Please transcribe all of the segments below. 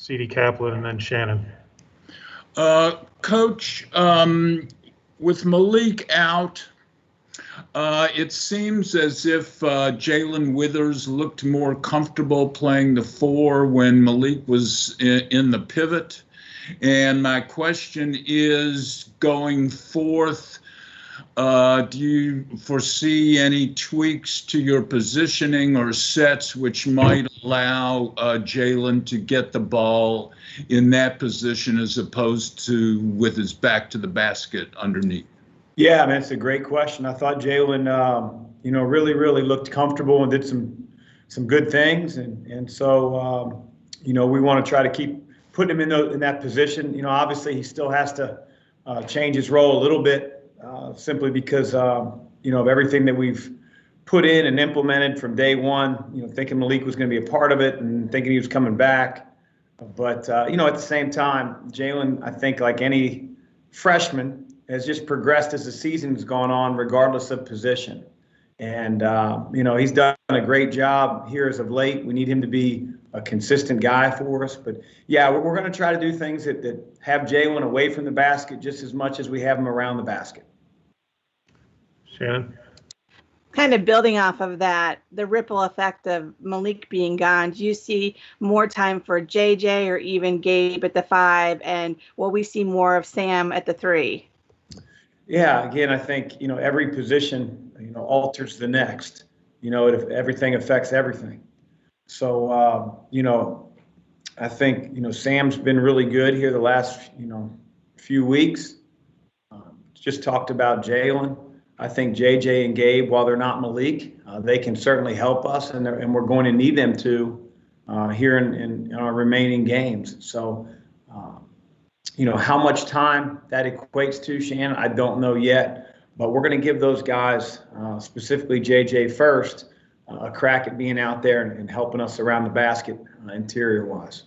C.D. Kaplan, and then Shannon. Coach, with Malik out, it seems as if Jalen Withers looked more comfortable playing the 4 when Malik was in the pivot. And my question is, going forth, do you foresee any tweaks to your positioning or sets which might allow Jalen to get the ball in that position as opposed to with his back to the basket underneath? Yeah, man, it's a great question. I thought Jalen, really looked comfortable and did some good things, and so we want to try to keep putting him in that position. Obviously he still has to change his role a little bit, simply because of everything that we've put in and implemented from day one. Thinking Malik was going to be a part of it and thinking he was coming back, but at the same time, Jalen, I think like any freshman, has just progressed as the season's gone on, regardless of position. And, he's done a great job here as of late. We need him to be a consistent guy for us. But, yeah, we're going to try to do things that have Jalen away from the basket just as much as we have him around the basket. Shannon? Kind of building off of that, the ripple effect of Malik being gone, do you see more time for JJ or even Gabe at the 5? And will we see more of Sam at the 3? Yeah, again, I think, every position, alters the next. Everything affects everything. So, I think, Sam's been really good here the last, few weeks. Just talked about Jalen. I think JJ and Gabe, while they're not Malik, they can certainly help us, and we're going to need them to here in our remaining games. So, how much time that equates to, Shannon, I don't know yet, but we're going to give those guys, specifically JJ first, a crack at being out there and helping us around the basket interior-wise.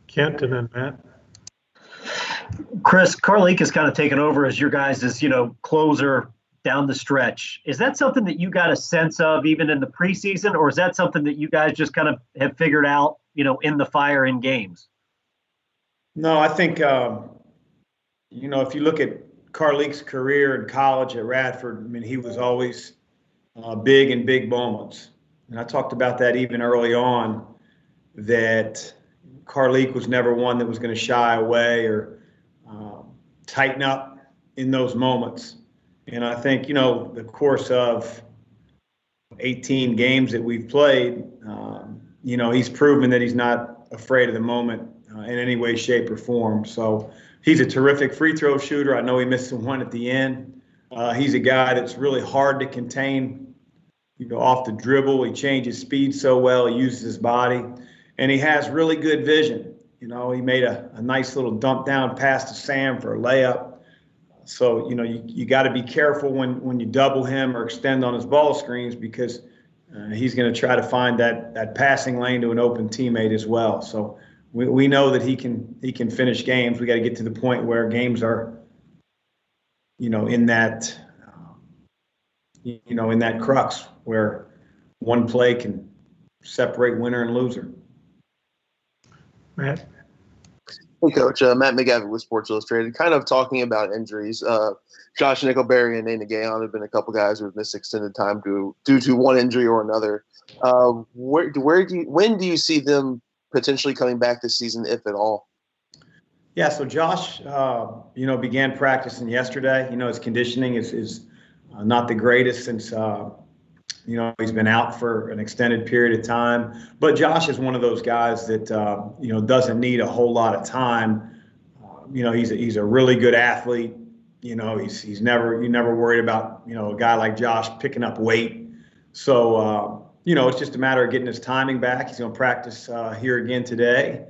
Kent, and then Matt. Chris, Carlik has kind of taken over as your guys' closer down the stretch. Is that something that you got a sense of even in the preseason, or is that something that you guys just kind of have figured out, in the fire in games? No, I think, if you look at Carlik's career in college at Radford, he was always big in big moments. And I talked about that even early on, that Carlik was never one that was going to shy away or tighten up in those moments. And I think, the course of 18 games that we've played, he's proven that he's not afraid of the moment in any way, shape, or form. So he's a terrific free throw shooter. I know he missed one at the end. He's a guy that's really hard to contain, off the dribble. He changes speed so well. He uses his body. And he has really good vision. He made a nice little dump down pass to Sam for a layup. So, you got to be careful when you double him or extend on his ball screens, because he's going to try to find that passing lane to an open teammate as well. So we know that he can finish games. We got to get to the point where games are, in that, in that crux where one play can separate winner and loser. Matt? Hey, Coach. Matt McGavin with Sports Illustrated. Kind of talking about injuries. Josh Nickelberry and Nate Gaon have been a couple guys who have missed extended time due to one injury or another. When do you see them potentially coming back this season, if at all? Yeah, so Josh, began practicing yesterday. His conditioning is not the greatest since, he's been out for an extended period of time. But Josh is one of those guys that, doesn't need a whole lot of time. He's a really good athlete. You never worried about, a guy like Josh picking up weight. So, it's just a matter of getting his timing back. He's going to practice here again today.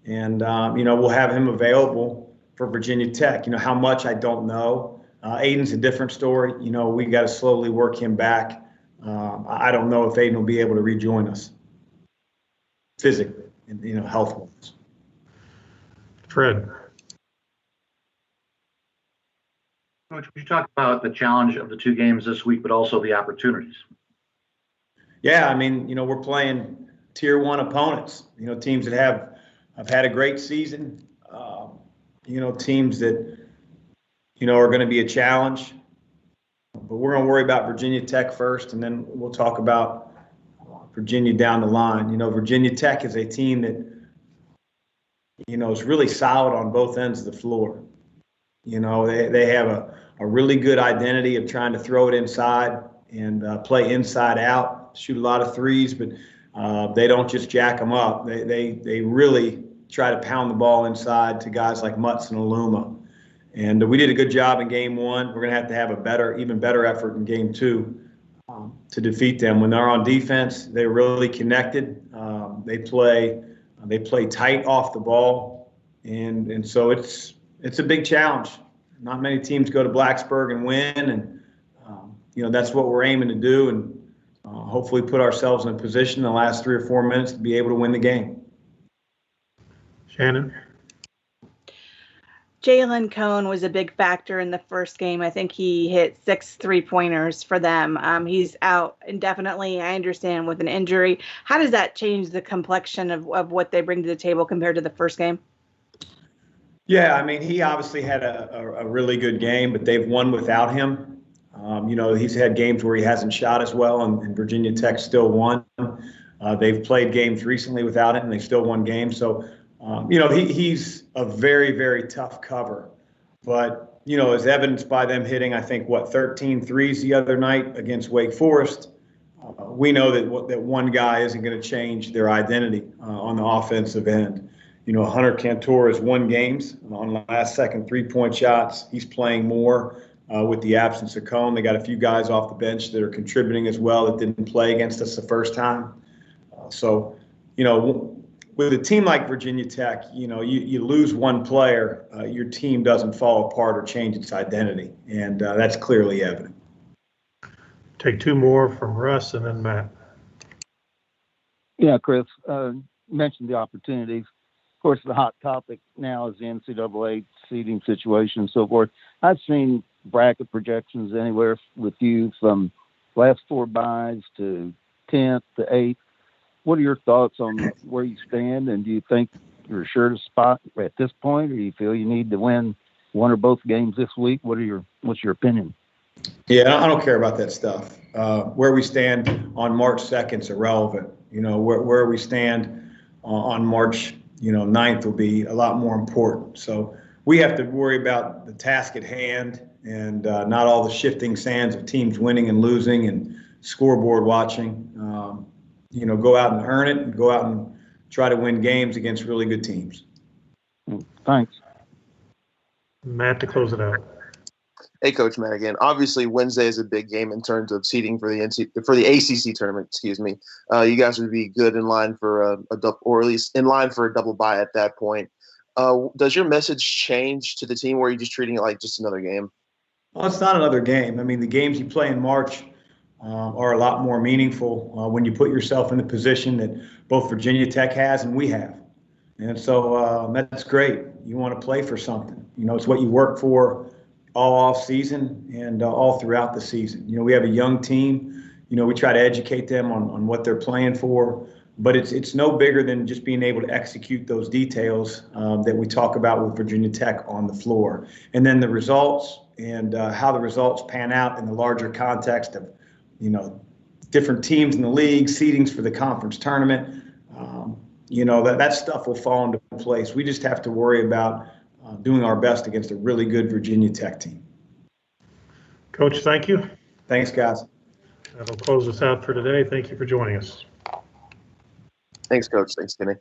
And, we'll have him available for Virginia Tech. How much, I don't know. Aiden's a different story. We got to slowly work him back. I don't know if Aiden will be able to rejoin us physically and, health-wise. Fred. Coach, you talked about the challenge of the 2 games this week, but also the opportunities. Yeah, we're playing tier 1 opponents, teams that have have had a great season. Teams that, are going to be a challenge. But we're going to worry about Virginia Tech first, and then we'll talk about Virginia down the line. Virginia Tech is a team that, is really solid on both ends of the floor. They have a really good identity of trying to throw it inside and play inside out, shoot a lot of threes, but they don't just jack them up. They really try to pound the ball inside to guys like Mutz and Aluma. And we did a good job in game one. We're going to have a even better effort in game two to defeat them. When they're on defense, they're really connected. They play tight off the ball, and so it's a big challenge. Not many teams go to Blacksburg and win, and that's what we're aiming to do, and hopefully put ourselves in a position in the last 3 or 4 minutes to be able to win the game. Shannon? Jalen Cone was a big factor in the first game. I think he hit 6 3-pointers for them. He's out indefinitely, I understand, with an injury. How does that change the complexion of what they bring to the table compared to the first game? Yeah, I mean, he obviously had a really good game, but they've won without him. He's had games where he hasn't shot as well, and Virginia Tech still won. They've played games recently without him, and they still won games. So, he's a very, very tough cover. But, as evidenced by them hitting, I think, 13 threes the other night against Wake Forest, we know that one guy isn't going to change their identity on the offensive end. Hunter Cantor has won games on last-second three-point shots. He's playing more with the absence of Cone. They got a few guys off the bench that are contributing as well that didn't play against us the first time. With a team like Virginia Tech, you lose one player, your team doesn't fall apart or change its identity, and that's clearly evident. Take 2 more from Russ and then Matt. Yeah, Chris, mentioned the opportunities. Of course, the hot topic now is the NCAA seeding situation and so forth. I've seen bracket projections anywhere with you from last 4 byes to 10th to 8th. What are your thoughts on where you stand, and do you think you're sure to spot at this point, or do you feel you need to win one or both games this week? What's your opinion? Yeah, I don't care about that stuff. Where we stand on March 2nd is irrelevant. Where we stand on March 9th will be a lot more important. So we have to worry about the task at hand and not all the shifting sands of teams winning and losing and scoreboard watching. Go out and earn it and go out and try to win games against really good teams. Thanks. Matt, to close it out. Hey, Coach Matt again. Obviously, Wednesday is a big game in terms of seeding for the ACC tournament. Excuse me. You guys would be good in line for or at least in line for a double bye at that point. Does your message change to the team, or are you just treating it like just another game? Well, it's not another game. I mean, the games you play in March are a lot more meaningful when you put yourself in the position that both Virginia Tech has and we have. And so that's great. You want to play for something. It's what you work for all off season and all throughout the season. We have a young team. We try to educate them on what they're playing for, but it's no bigger than just being able to execute those details that we talk about with Virginia Tech on the floor. And then the results and how the results pan out in the larger context of, different teams in the league, seedings for the conference tournament. That stuff will fall into place. We just have to worry about doing our best against a really good Virginia Tech team. Coach, thank you. Thanks, guys. That'll close us out for today. Thank you for joining us. Thanks, Coach. Thanks, Kenny.